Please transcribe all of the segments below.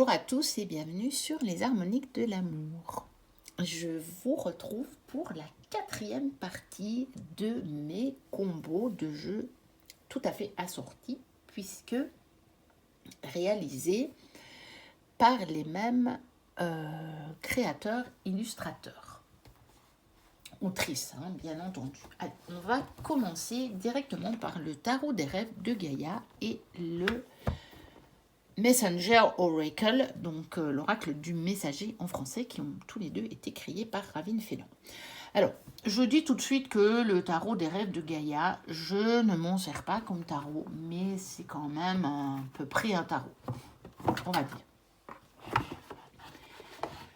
Bonjour à tous et bienvenue sur les harmoniques de l'amour. Je vous retrouve pour la 4e partie de mes combos de jeux tout à fait assortis puisque réalisés par les mêmes créateurs, illustrateurs. Autrices, bien entendu. Allez, on va commencer directement par le tarot des rêves de Gaïa et le Messenger Oracle, donc l'oracle du messager en français, qui ont tous les deux été créés par Ravin Félon. Alors, je dis tout de suite que le tarot des rêves de Gaïa, je ne m'en sers pas comme tarot, mais c'est quand même à peu près un tarot, on va dire.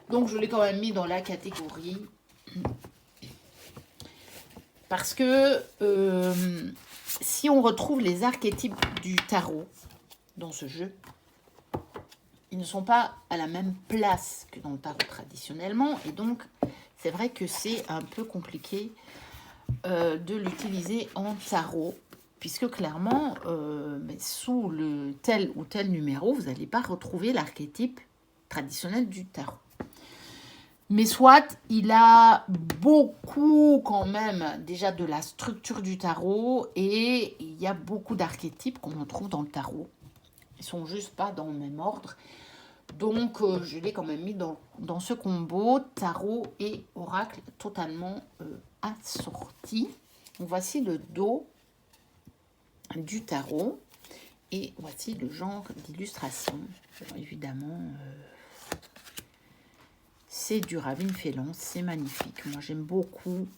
Donc, je l'ai quand même mis dans la catégorie parce que si on retrouve les archétypes du tarot dans ce jeu, ils ne sont pas à la même place que dans le tarot traditionnellement, et donc c'est vrai que c'est un peu compliqué de l'utiliser en tarot, puisque clairement, sous le tel ou tel numéro, vous n'allez pas retrouver l'archétype traditionnel du tarot. Mais soit, il a beaucoup quand même déjà de la structure du tarot, et il y a beaucoup d'archétypes qu'on retrouve dans le tarot. Ils ne sont juste pas dans le même ordre. Donc, je l'ai quand même mis dans ce combo tarot et oracle totalement assorti. Donc, voici le dos du tarot et voici le genre d'illustration. Évidemment, c'est du Ravin Félon, c'est magnifique. Moi, j'aime beaucoup.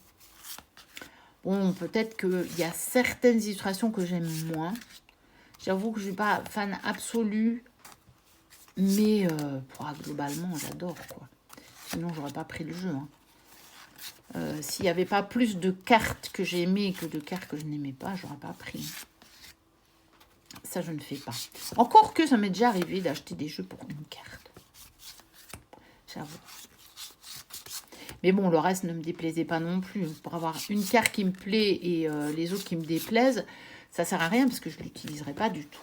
Bon, peut-être qu'il y a certaines illustrations que j'aime moins. J'avoue que je ne suis pas fan absolue. Mais globalement, j'adore, quoi. Sinon, j'aurais pas pris le jeu. S'il n'y avait pas plus de cartes que j'aimais que de cartes que je n'aimais pas, j'aurais pas pris. Ça, je ne fais pas. Encore que ça m'est déjà arrivé d'acheter des jeux pour une carte. J'avoue. Mais bon, le reste ne me déplaisait pas non plus. Pour avoir une carte qui me plaît et les autres qui me déplaisent, ça sert à rien parce que je ne l'utiliserai pas du tout.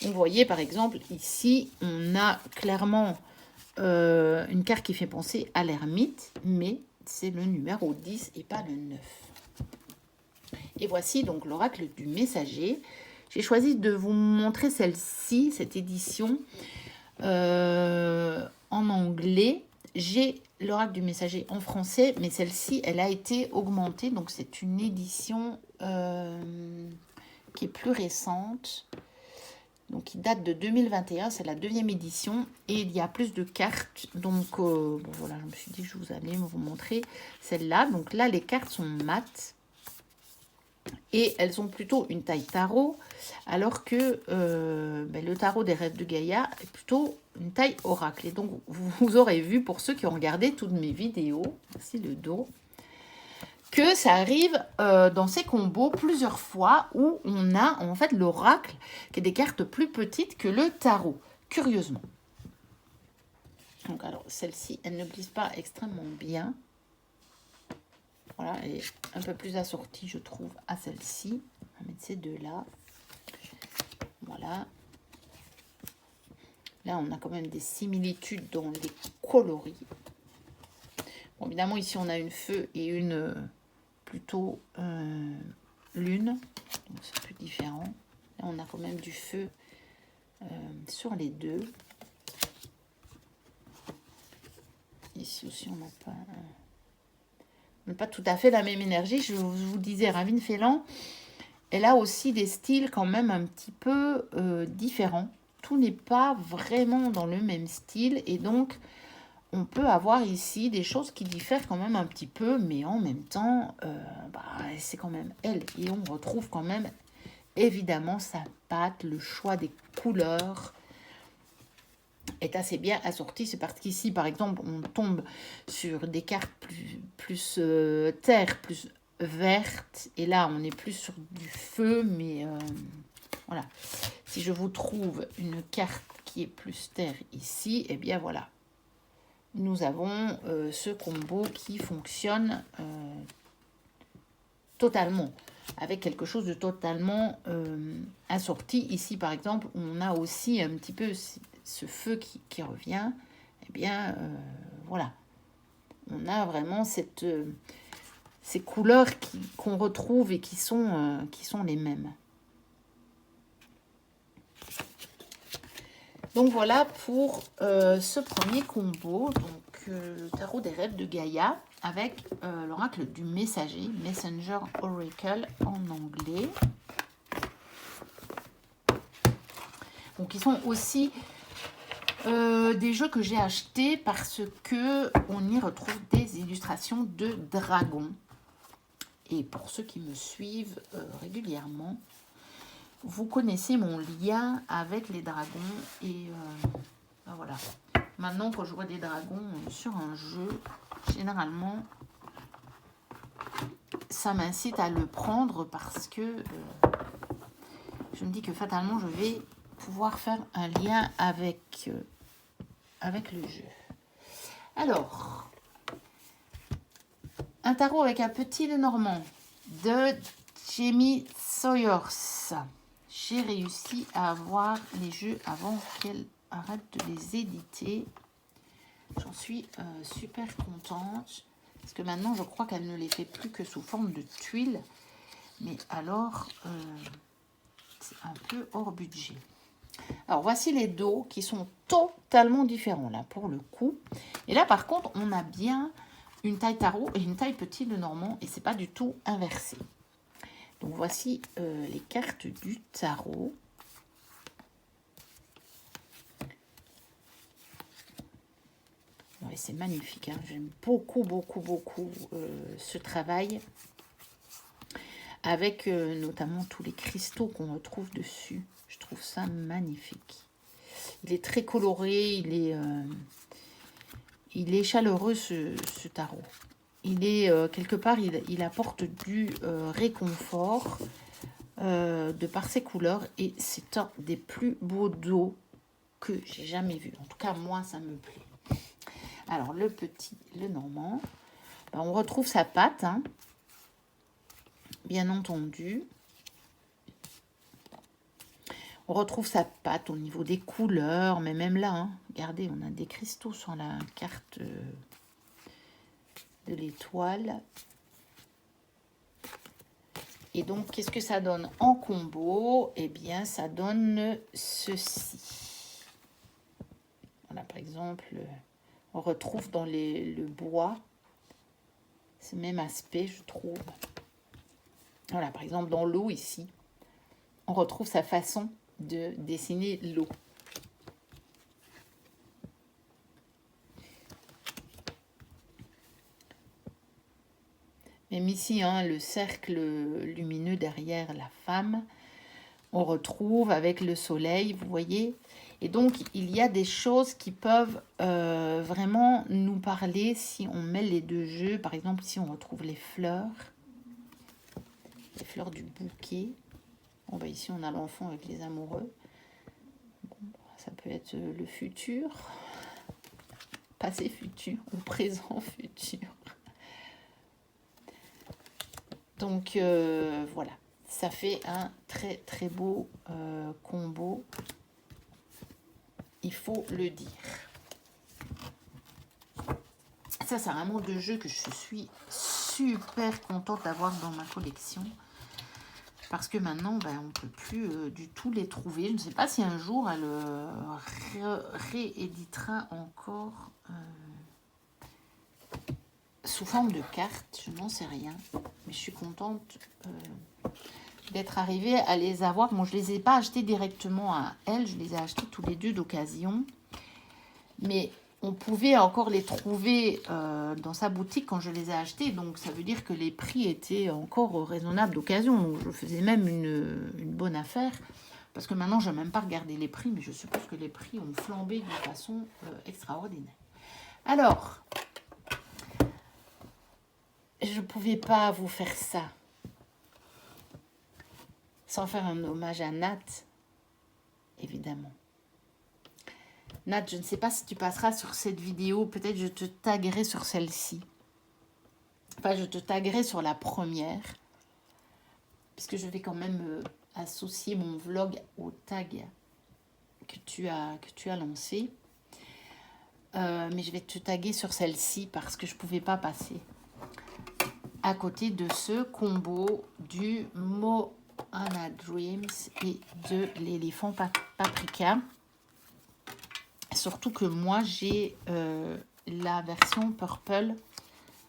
Donc, vous voyez, par exemple, ici, on a clairement une carte qui fait penser à l'ermite, mais c'est le numéro 10 et pas le 9. Et voici donc l'oracle du messager. J'ai choisi de vous montrer celle-ci, cette édition, en anglais. J'ai l'oracle du messager en français, mais celle-ci, elle a été augmentée. Donc, c'est une édition qui est plus récente. Donc, qui date de 2021, c'est la 2e édition. Et il y a plus de cartes. Donc, voilà, je me suis dit que je vous allais vous montrer celle-là. Donc là, les cartes sont mates. Et elles ont plutôt une taille tarot. Alors que le tarot des rêves de Gaïa est plutôt une taille oracle. Et donc, vous aurez vu, pour ceux qui ont regardé toutes mes vidéos, voici le dos, que ça arrive dans ces combos plusieurs fois où on a en fait l'oracle qui est des cartes plus petites que le tarot, curieusement. Donc alors celle-ci, elle ne glisse pas extrêmement bien. Voilà, elle est un peu plus assortie, je trouve, à celle-ci. On va mettre ces deux-là. Voilà. Là, on a quand même des similitudes dans les coloris. Bon, évidemment, ici, on a une feu et une... plutôt lune, donc c'est plus différent. Là, on a quand même du feu sur les deux. Ici aussi, on n'a pas tout à fait la même énergie. Je vous disais, Ravin Félon, elle a aussi des styles quand même un petit peu différents. Tout n'est pas vraiment dans le même style et donc on peut avoir ici des choses qui diffèrent quand même un petit peu, mais en même temps, c'est quand même elle. Et on retrouve quand même, évidemment, sa patte, le choix des couleurs est assez bien assorti. C'est parce qu'ici, par exemple, on tombe sur des cartes plus terre, plus verte. Et là, on est plus sur du feu, mais voilà. Si je vous trouve une carte qui est plus terre ici, eh bien voilà. Nous avons ce combo qui fonctionne totalement, avec quelque chose de totalement assorti. Ici, par exemple, on a aussi un petit peu ce feu qui revient, eh bien, voilà. On a vraiment ces couleurs qu'on retrouve et qui sont les mêmes. Donc voilà pour ce premier combo, donc le tarot des rêves de Gaïa avec l'oracle du messager, Messenger Oracle en anglais. Donc ils sont aussi des jeux que j'ai achetés parce que on y retrouve des illustrations de dragons. Et pour ceux qui me suivent régulièrement, vous connaissez mon lien avec les dragons. Et ben voilà. Maintenant, quand je vois des dragons sur un jeu, généralement, ça m'incite à le prendre parce que je me dis que fatalement, je vais pouvoir faire un lien avec le jeu. Alors, un tarot avec un petit Lenormand de Jamie Sawyers. J'ai réussi à avoir les jeux avant qu'elle arrête de les éditer. J'en suis super contente. Parce que maintenant, je crois qu'elle ne les fait plus que sous forme de tuiles. Mais alors, c'est un peu hors budget. Alors, voici les dos qui sont totalement différents, là, pour le coup. Et là, par contre, on a bien une taille tarot et une taille petit Lenormand. Et c'est pas du tout inversé. Donc, voici les cartes du tarot. Ouais, c'est magnifique. Hein. J'aime beaucoup, beaucoup, beaucoup ce travail. Avec notamment tous les cristaux qu'on retrouve dessus. Je trouve ça magnifique. Il est très coloré, il est chaleureux ce tarot. Il est quelque part, il apporte du réconfort de par ses couleurs et c'est un des plus beaux dos que j'ai jamais vu. En tout cas, moi, ça me plaît. Alors, le petit Lenormand, ben, on retrouve sa patte, hein, bien entendu. On retrouve sa patte au niveau des couleurs, mais même là, hein, regardez, on a des cristaux sur la carte de l'étoile. Et donc, qu'est-ce que ça donne en combo? Eh bien, ça donne ceci. Voilà, par exemple, on retrouve dans le bois ce même aspect, je trouve. Voilà, par exemple, dans l'eau, ici, on retrouve sa façon de dessiner l'eau. Même ici, hein, le cercle lumineux derrière la femme, on retrouve avec le soleil, vous voyez. Et donc, il y a des choses qui peuvent vraiment nous parler si on met les deux jeux. Par exemple, si on retrouve les fleurs du bouquet. Bon, bah ici, on a l'enfant avec les amoureux. Bon, ça peut être le futur, passé futur ou présent futur. Donc, voilà. Ça fait un très, très beau combo. Il faut le dire. Ça, c'est vraiment deux jeux que je suis super contente d'avoir dans ma collection. Parce que maintenant, ben, on ne peut plus du tout les trouver. Je ne sais pas si un jour, elle rééditera encore sous forme de cartes. Je n'en sais rien. Mais je suis contente d'être arrivée à les avoir. Bon, je ne les ai pas achetés directement à elle. Je les ai achetés tous les deux d'occasion. Mais on pouvait encore les trouver dans sa boutique quand je les ai achetés. Donc, ça veut dire que les prix étaient encore raisonnables d'occasion. Donc, je faisais même une bonne affaire. Parce que maintenant, je n'ai même pas regardé les prix. Mais je suppose que les prix ont flambé d'une façon extraordinaire. Alors, je ne pouvais pas vous faire ça sans faire un hommage à Nat, évidemment. Nat, je ne sais pas si tu passeras sur cette vidéo. Peut-être je te taguerai sur celle-ci. Enfin, je te taguerai sur la première. Puisque je vais quand même associer mon vlog au tag tu as lancées. Mais je vais te taguer sur celle-ci parce que je ne pouvais pas passer à côté de ce combo du Moana Dreams et de l'éléphant paprika. Surtout que moi, j'ai la version purple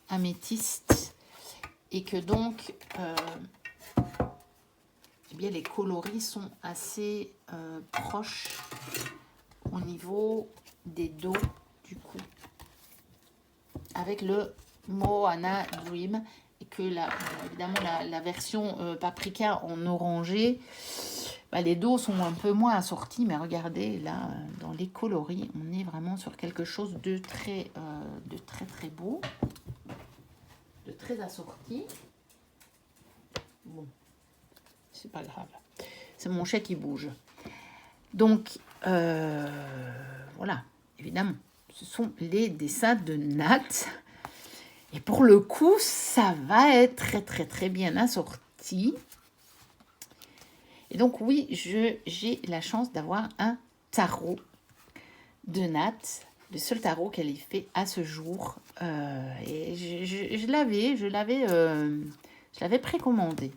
améthyste et que donc eh bien, les coloris sont assez proches au niveau des dos du cou avec le Moana Dream et que évidemment la version paprika en orangé, bah, les dos sont un peu moins assortis, mais regardez là dans les coloris on est vraiment sur quelque chose de très très beau, de très assorti. Bon, c'est pas grave, c'est mon chat qui bouge. Donc voilà, évidemment ce sont les dessins de Nat. Et pour le coup, ça va être très très très bien assorti. Et donc oui, j'ai la chance d'avoir un tarot de Nat, le seul tarot qu'elle ait fait à ce jour. Et je l'avais précommandé.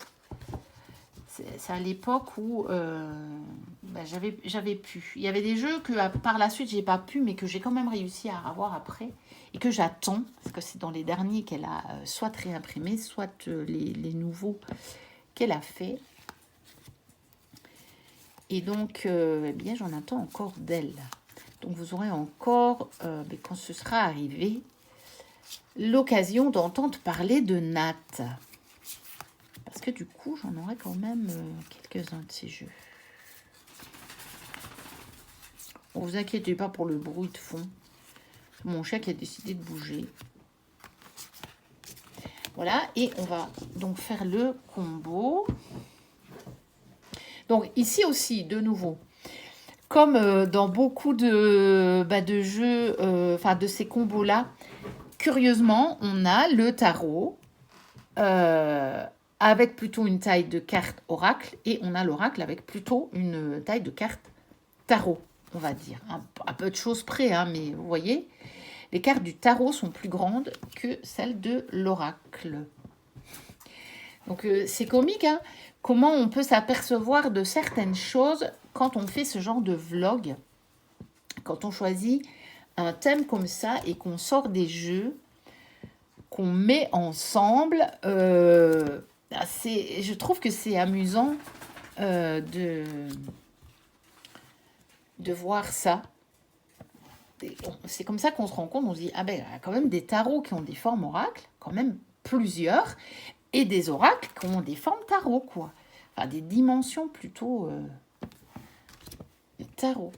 C'est à l'époque où j'avais pu. Il y avait des jeux que par la suite j'ai pas pu, mais que j'ai quand même réussi à avoir après et que j'attends parce que c'est dans les derniers qu'elle a soit réimprimé, soit les nouveaux qu'elle a fait. Et donc, eh bien, j'en attends encore d'elle. Donc, vous aurez encore, quand ce sera arrivé, l'occasion d'entendre parler de Nat. Parce que du coup, j'en aurai quand même quelques-uns de ces jeux. Ne vous inquiétez pas pour le bruit de fond. Mon chat qui a décidé de bouger. Voilà, et on va donc faire le combo. Donc ici aussi, de nouveau, comme dans beaucoup de jeux, de ces combos-là, curieusement, on a le tarot avec plutôt une taille de carte oracle et on a l'oracle avec plutôt une taille de carte tarot, on va dire. À peu de choses près, hein, mais vous voyez, les cartes du tarot sont plus grandes que celles de l'oracle. Donc c'est comique, hein, comment on peut s'apercevoir de certaines choses quand on fait ce genre de vlog, quand on choisit un thème comme ça et qu'on sort des jeux, qu'on met ensemble. Je trouve que c'est amusant de voir ça. C'est comme ça qu'on se rend compte, on se dit, ah ben, il y a quand même des tarots qui ont des formes oracles, quand même plusieurs, et des oracles qui ont des formes tarot, quoi. Enfin, des dimensions plutôt tarot.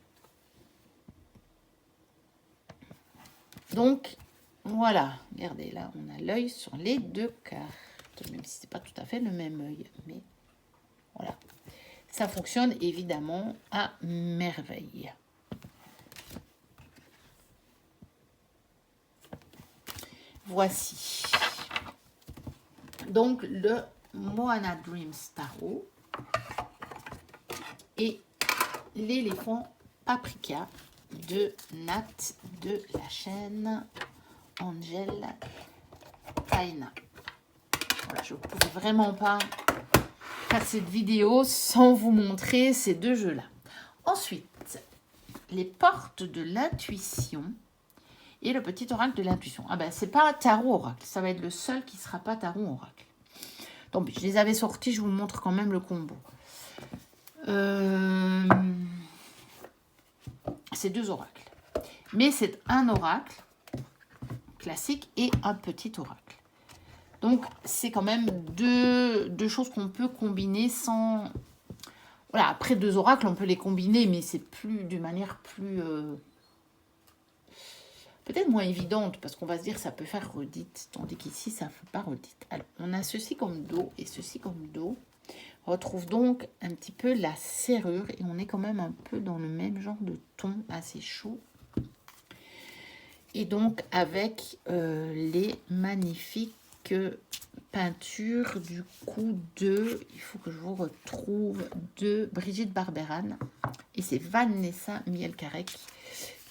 Donc, voilà. Regardez, là, on a l'œil sur les deux cartes, même si c'est pas tout à fait le même œil, mais voilà. Ça fonctionne évidemment à merveille. Voici. Donc, le Moana Dreams Tarot et l'éléphant paprika de Nat de la chaîne Angel Taina. Voilà, je ne pouvais vraiment pas faire cette vidéo sans vous montrer ces deux jeux-là. Ensuite, les portes de l'intuition et le petit oracle de l'intuition. Ah ben, c'est pas tarot oracle, ça va être le seul qui ne sera pas tarot oracle. Donc, je les avais sortis, je vous montre quand même le combo. C'est deux oracles. Mais c'est un oracle classique et un petit oracle. Donc, c'est quand même deux choses qu'on peut combiner sans... Voilà, après deux oracles, on peut les combiner, mais c'est plus d'une manière plus... peut-être moins évidente, parce qu'on va se dire ça peut faire redite, tandis qu'ici, ça ne fait pas redite. Alors, on a ceci comme dos et ceci comme dos. On retrouve donc un petit peu la serrure, et on est quand même un peu dans le même genre de ton assez chaud. Et donc, avec les magnifiques peintures du coup de... Il faut que je vous retrouve de Brigitte Barberan. Et c'est Vanessa Mielkarek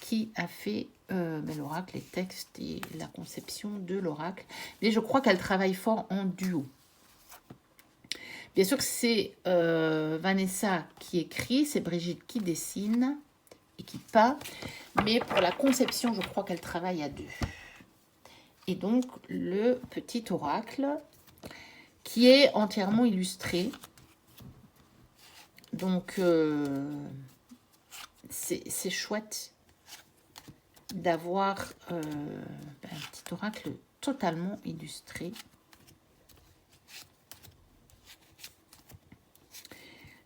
qui a fait l'oracle, les textes et la conception de l'oracle. Mais je crois qu'elle travaille fort en duo. Bien sûr que c'est Vanessa qui écrit, c'est Brigitte qui dessine et qui peint. Mais pour la conception, je crois qu'elle travaille à deux. Et donc, le petit oracle qui est entièrement illustré. Donc, c'est chouette d'avoir un petit oracle totalement illustré.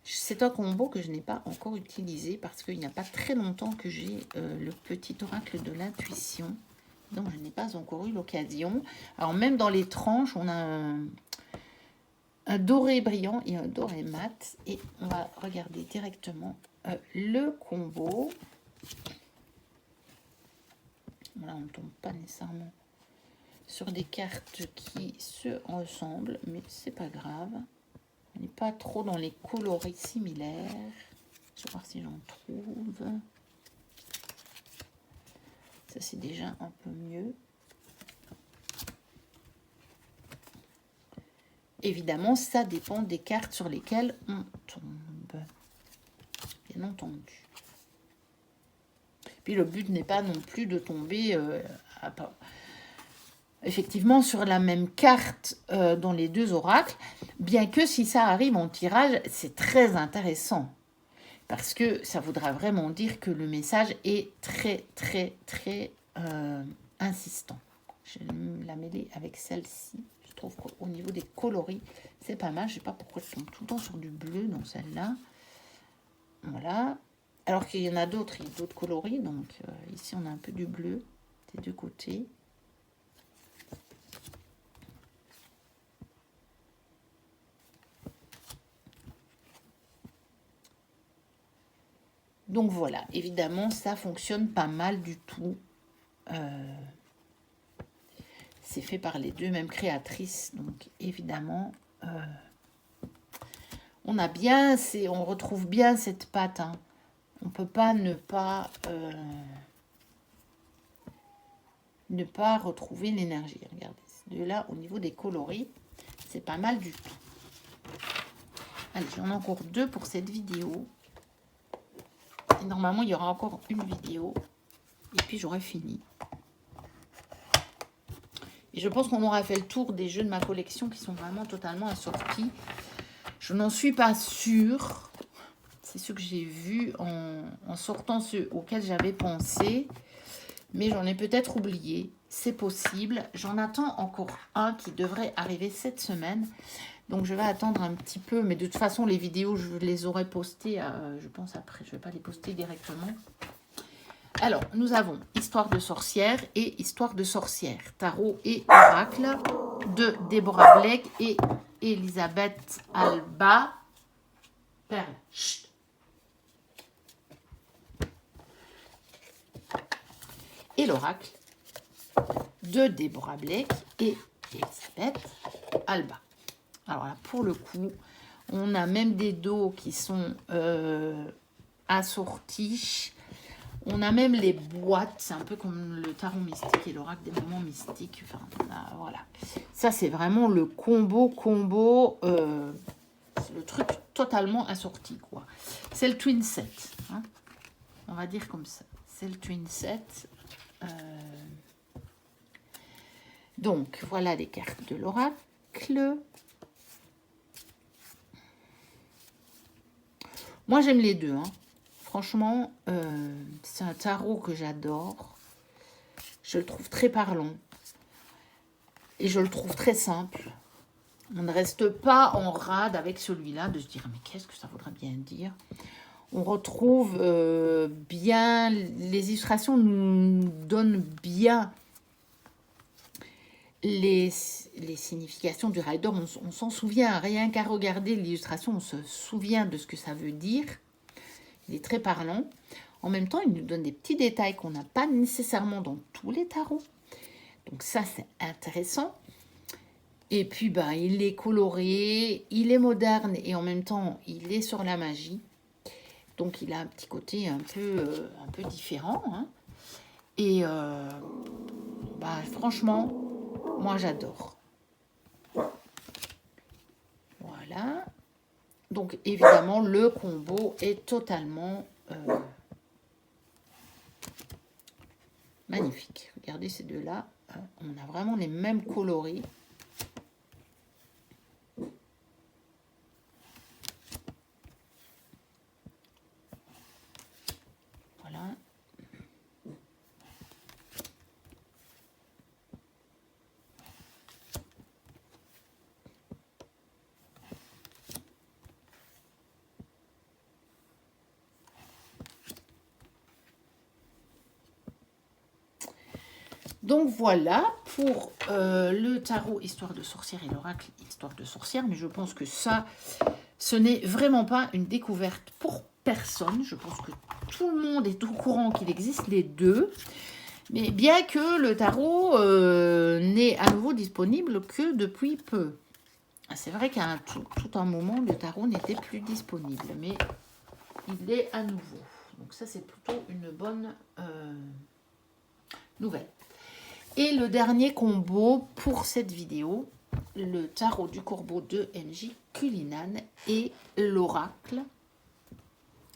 C'est un combo que je n'ai pas encore utilisé parce qu'il n'y a pas très longtemps que j'ai le petit oracle de l'intuition. Donc, je n'ai pas encore eu l'occasion. Alors, même dans les tranches, on a un doré brillant et un doré mat. Et on va regarder directement le combo. Là, on ne tombe pas nécessairement sur des cartes qui se ressemblent, mais c'est pas grave. On n'est pas trop dans les coloris similaires. Je vais voir si j'en trouve. Ça, c'est déjà un peu mieux. Évidemment, ça dépend des cartes sur lesquelles on tombe. Bien entendu. Puis le but n'est pas non plus de tomber effectivement sur la même carte dans les deux oracles, bien que si ça arrive en tirage, c'est très intéressant. Parce que ça voudra vraiment dire que le message est très, très, très insistant. Je vais la mêler avec celle-ci. Je trouve qu'au niveau des coloris, c'est pas mal. Je ne sais pas pourquoi je tombe tout le temps sur du bleu dans celle-là. Voilà. Alors qu'il y en a d'autres, il y a d'autres coloris. Donc ici, on a un peu du bleu des deux côtés. Donc voilà, évidemment, ça fonctionne pas mal du tout. C'est fait par les deux mêmes créatrices. Donc évidemment, on retrouve bien cette patte. Hein. On ne peut pas ne pas retrouver l'énergie. Regardez, de là, au niveau des coloris, c'est pas mal du tout. Allez, j'en ai encore deux pour cette vidéo. Et normalement, il y aura encore une vidéo. Et puis, j'aurai fini. Et je pense qu'on aura fait le tour des jeux de ma collection qui sont vraiment totalement assortis. Je n'en suis pas sûre. C'est ce que j'ai vu en sortant ceux auxquels j'avais pensé. Mais j'en ai peut-être oublié. C'est possible. J'en attends encore un qui devrait arriver cette semaine. Donc, je vais attendre un petit peu. Mais de toute façon, les vidéos, je les aurai postées, je pense, après. Je ne vais pas les poster directement. Alors, nous avons Histoire de sorcière et Histoire de sorcière. Tarot et oracle de Deborah Blake et Elisabeth Alba. Perle. Chut. Et l'oracle de Deborah Blake et Elisabeth Alba. Alors là, pour le coup, on a même des dos qui sont assortis. On a même les boîtes. C'est un peu comme le tarot mystique et l'oracle des moments mystiques. Enfin, voilà. Ça, c'est vraiment le combo. C'est le truc totalement assorti, quoi. C'est le twin set. Hein, on va dire comme ça. C'est le twin set. Donc, voilà les cartes de l'oracle. Moi, j'aime les deux. Hein. Franchement, c'est un tarot que j'adore. Je le trouve très parlant. Et je le trouve très simple. On ne reste pas en rade avec celui-là de se dire « Mais qu'est-ce que ça voudrait bien dire ?» On retrouve bien... Les illustrations nous donnent bien les significations du rider. On s'en souvient. Rien qu'à regarder l'illustration, on se souvient de ce que ça veut dire. Il est très parlant. En même temps, il nous donne des petits détails qu'on n'a pas nécessairement dans tous les tarots. Donc ça, c'est intéressant. Et puis, il est coloré, il est moderne et en même temps, il est sur la magie. Donc, il a un petit côté un peu différent. Hein. Et bah, franchement, moi, j'adore. Voilà. Donc, évidemment, le combo est totalement magnifique. Regardez ces deux-là. On a vraiment les mêmes coloris. Voilà. Donc voilà pour le tarot Histoire de sorcière et l'oracle Histoire de sorcière. Mais je pense que ça, ce n'est vraiment pas une découverte pour personne. Je pense que tout le monde est au courant qu'il existe les deux. Mais bien que le tarot n'est à nouveau disponible que depuis peu. C'est vrai qu'à tout un moment, le tarot n'était plus disponible. Mais il est à nouveau. Donc ça, c'est plutôt une bonne nouvelle. Et le dernier combo pour cette vidéo, le tarot du corbeau de NJ Cullinan et l'oracle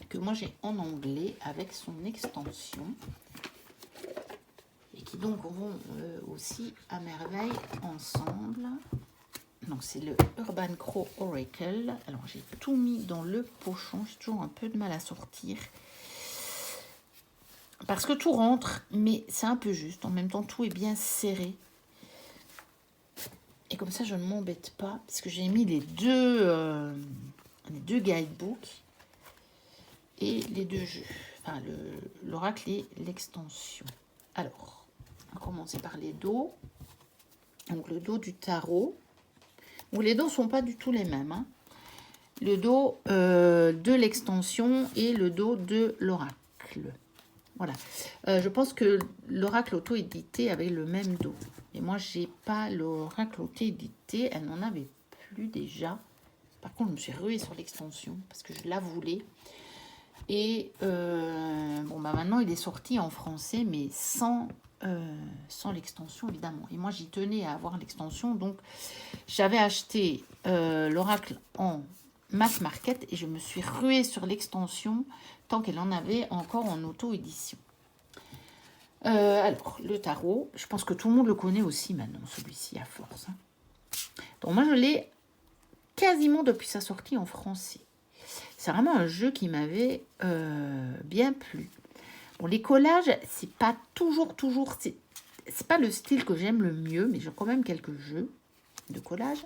que moi j'ai en anglais avec son extension et qui donc vont aussi à merveille ensemble. Donc c'est le Urban Crow Oracle. Alors j'ai tout mis dans le pochon, j'ai toujours un peu de mal à sortir. Parce que tout rentre, mais c'est un peu juste. En même temps, tout est bien serré. Et comme ça, je ne m'embête pas. Parce que j'ai mis les deux guidebooks et les deux jeux. Enfin, l'oracle et l'extension. Alors, on va commencer par les dos. Donc, le dos du tarot. Bon, les dos ne sont pas du tout les mêmes. Hein. Le dos de l'extension et le dos de l'oracle. Voilà. Je pense que l'oracle auto-édité avait le même dos. Et moi, j'ai pas l'oracle auto-édité. Elle n'en avait plus déjà. Par contre, je me suis ruée sur l'extension parce que je la voulais. Et bon, bah maintenant, il est sorti en français, mais sans l'extension, évidemment. Et moi, j'y tenais à avoir l'extension. Donc, j'avais acheté l'oracle en mass market et je me suis ruée sur l'extension tant qu'elle en avait encore en auto-édition. Alors, le tarot, je pense que tout le monde le connaît aussi maintenant, celui-ci, à force. Hein. Donc, moi, je l'ai quasiment depuis sa sortie en français. C'est vraiment un jeu qui m'avait bien plu. Bon, les collages, c'est pas toujours, c'est pas le style que j'aime le mieux, mais j'ai quand même quelques jeux de collage.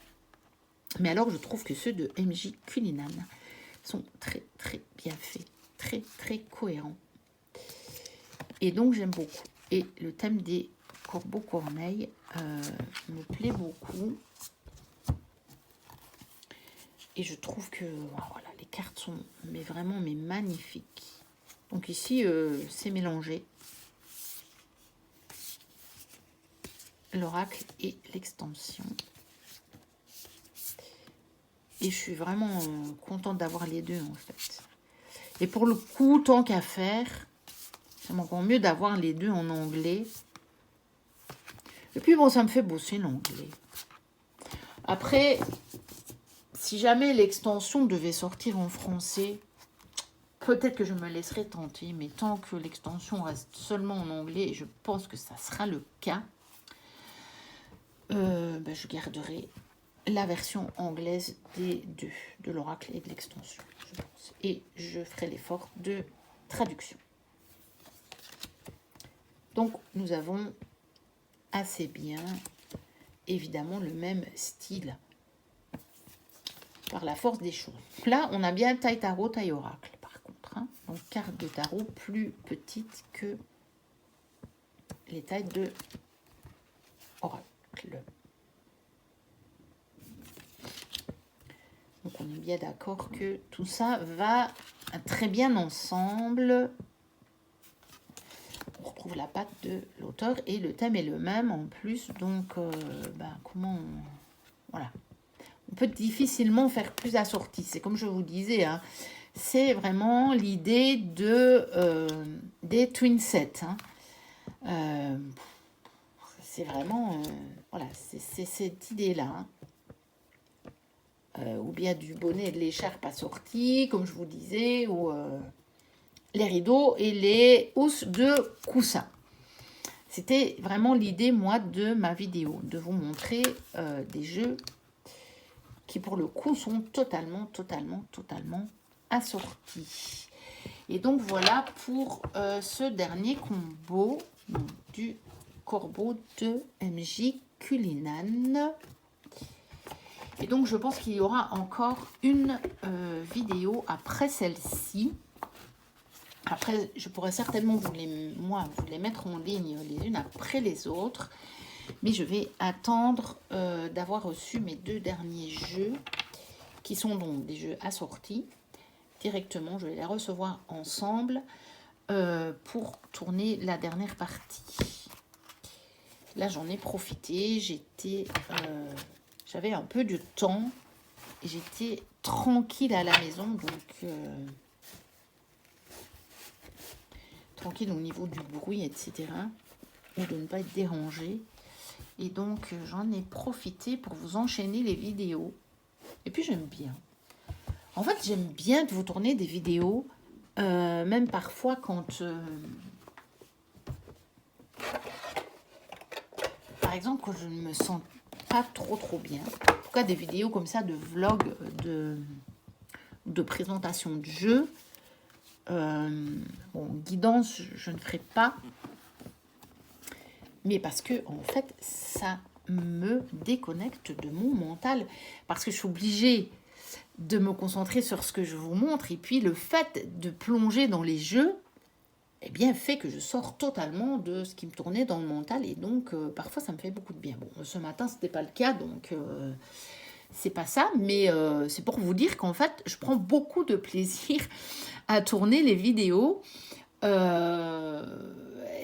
Mais alors, je trouve que ceux de MJ Cullinan sont très, très bien faits. Très, très cohérents. Et donc, j'aime beaucoup. Et le thème des corbeaux-corneilles me plaît beaucoup. Et je trouve que voilà, les cartes sont vraiment magnifiques. Donc ici, c'est mélangé. L'oracle et l'extension. Et je suis vraiment contente d'avoir les deux, en fait. Et pour le coup, tant qu'à faire, c'est encore mieux d'avoir les deux en anglais. Et puis, bon, ça me fait bosser l'anglais. Après, si jamais l'extension devait sortir en français, peut-être que je me laisserai tenter. Mais tant que l'extension reste seulement en anglais, et je pense que ça sera le cas, ben, je garderai la version anglaise des deux, de l'oracle et de l'extension, je pense. Et je ferai l'effort de traduction. Donc, nous avons assez bien, évidemment, le même style par la force des choses. Là, on a bien taille tarot, taille oracle, par contre. Hein. Donc, carte de tarot plus petite que les tailles de oracle. Donc, on est bien d'accord que tout ça va très bien ensemble. On retrouve la patte de l'auteur et le thème est le même en plus. Donc, comment... Voilà. On peut difficilement faire plus assorti. C'est comme je vous disais, hein, c'est vraiment l'idée des twin sets. Hein. C'est vraiment, voilà, c'est cette idée-là. Hein. Ou bien du bonnet et de l'écharpe assorti, comme je vous disais, ou les rideaux et les housses de coussin. C'était vraiment l'idée, moi, de ma vidéo, de vous montrer des jeux qui, pour le coup, sont totalement assortis. Et donc, voilà pour ce dernier combo du corbeau de MJ Cullinan. Et donc, je pense qu'il y aura encore une vidéo après celle-ci. Après, je pourrais certainement vous les mettre en ligne les unes après les autres. Mais je vais attendre d'avoir reçu mes 2 derniers jeux, qui sont donc des jeux assortis. Directement, je vais les recevoir ensemble pour tourner la dernière partie. Là, j'en ai profité. J'avais un peu de temps et j'étais tranquille à la maison, donc tranquille au niveau du bruit, etc. Ou de ne pas être dérangée. Et donc, j'en ai profité pour vous enchaîner les vidéos. Et puis, j'aime bien. En fait, j'aime bien de vous tourner des vidéos, même parfois quand... par exemple, quand je ne me sens pas trop bien. En tout cas, des vidéos comme ça de vlog, de présentation de jeux. Bon, guidance, je ne ferai pas. Mais parce que, en fait, ça me déconnecte de mon mental. Parce que je suis obligée de me concentrer sur ce que je vous montre. Et puis, le fait de plonger dans les jeux, eh bien, fait que je sors totalement de ce qui me tournait dans le mental. Et donc, parfois, ça me fait beaucoup de bien. Bon, ce matin, ce n'était pas le cas, donc c'est pas ça. Mais c'est pour vous dire qu'en fait, je prends beaucoup de plaisir à tourner les vidéos.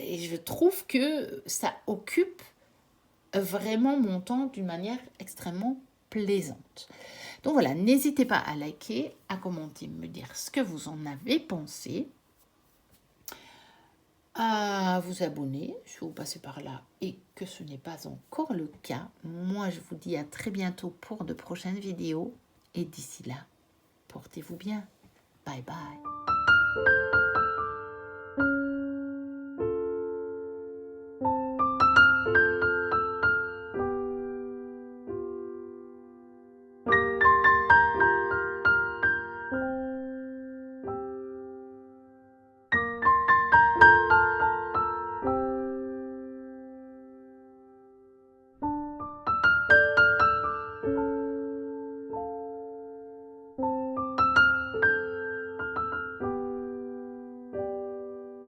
Et je trouve que ça occupe vraiment mon temps d'une manière extrêmement plaisante. Donc voilà, n'hésitez pas à liker, à commenter, me dire ce que vous en avez pensé, à vous abonner si vous passez par là et que ce n'est pas encore le cas. Moi, je vous dis à très bientôt pour de prochaines vidéos et d'ici là, portez-vous bien. Bye bye.